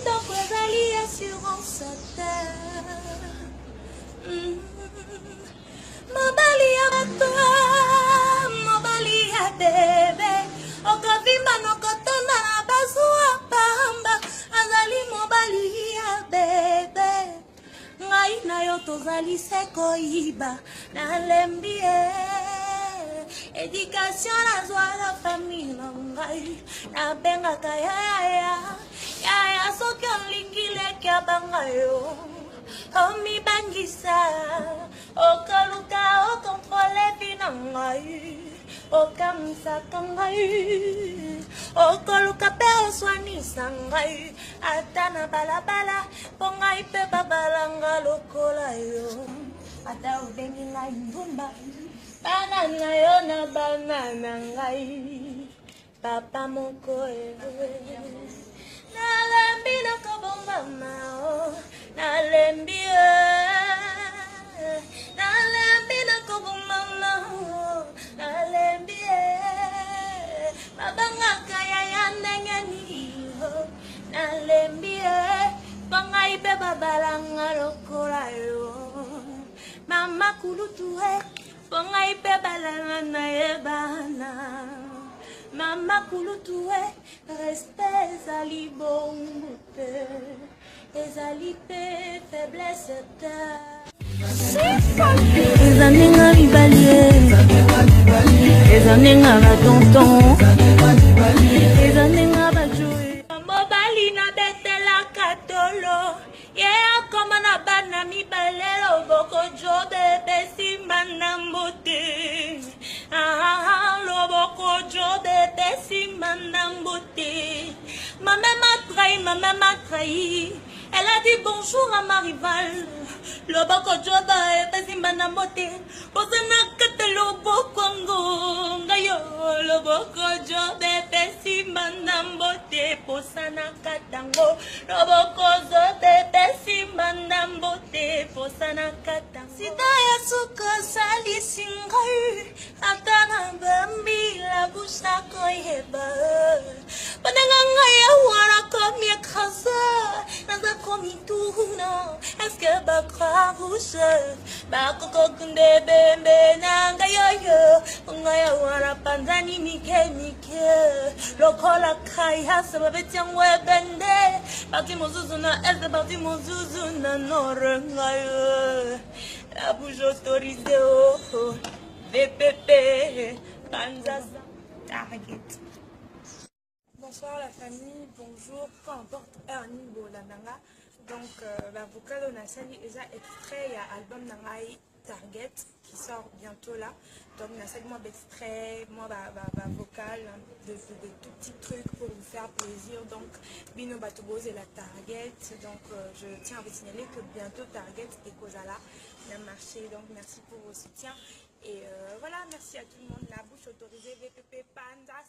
kitoko ezali assurance te. Mobali ya bato, mobali ya bebe, okavimba nokotona na bazuwa pamba, azali mobali ya bebe. Ngai na yo tozali se koyiba, nalembi ye. Éducation nazwa na famille na ngai, nabengaka yaya soki olingi leki abanga yo. Omibangisa, okaluka okontrole bina ngai, okamisaka ngai, okoluka pe oswanisa ngai, ata na balabala po ngai pe babalanga lokola yo. Ata obengi ngai mbumba, bana na yo na bana na ngai, papa moko nalembi nakobomba mao, nalembi nalembi nakobomba mao, nalembi babangaka yaya ndenge niyo, nalembi bangai pe babalanga lokola yo. Mama kulutu bangai pe balanga na yebana. Mama kulutu respect ezali bongo te, ezali pe faiblesse te. Ezaninga mibali, ezaninga batonton, ezaninga bajoue. Mobali na betela katolo, ye akoma na bana mibale loboko jobe besimba na mbote. Loboko jobe besimba na mbote. Maman m'a trahi. Elle a dit bonjour à ma rivale. Loboko joba besimba na mbote. Posana kate loboko ngonga yo. Loboko jobe besimba na mbote. Posana katango. Loboko jobe besimba na mbote. Posana katango. Sida ya suka sali singai. Atana bambi la busa koyeba. Pananga ya wara komi ekrasa. Naza komi tuna. Est-ce que bakra rouge? Bakoko kunde bembe nanga yo. Ngaya wara panzani mike. Lokola kai hasa babetiang webende. Parti mozuzu na est parti mozuzu na norenga yo. La bouche autorisée oh. VPP, Panzaza, Target. Bonsoir la famille, bonjour, peu importe un niveau la nanga. Donc la vocale on a sali déjà extrait, il y a album nangai Target qui sort bientôt là. Donc il y a segment d'extrait, moi vocal, de tout petits trucs pour vous faire plaisir. Donc Bino Batobose et la Target. Donc je tiens à vous signaler que bientôt Target et Kozala vient marcher. Donc merci pour vos soutiens. Et voilà, merci à tout le monde. La bouche autorisée, VPP, Panda.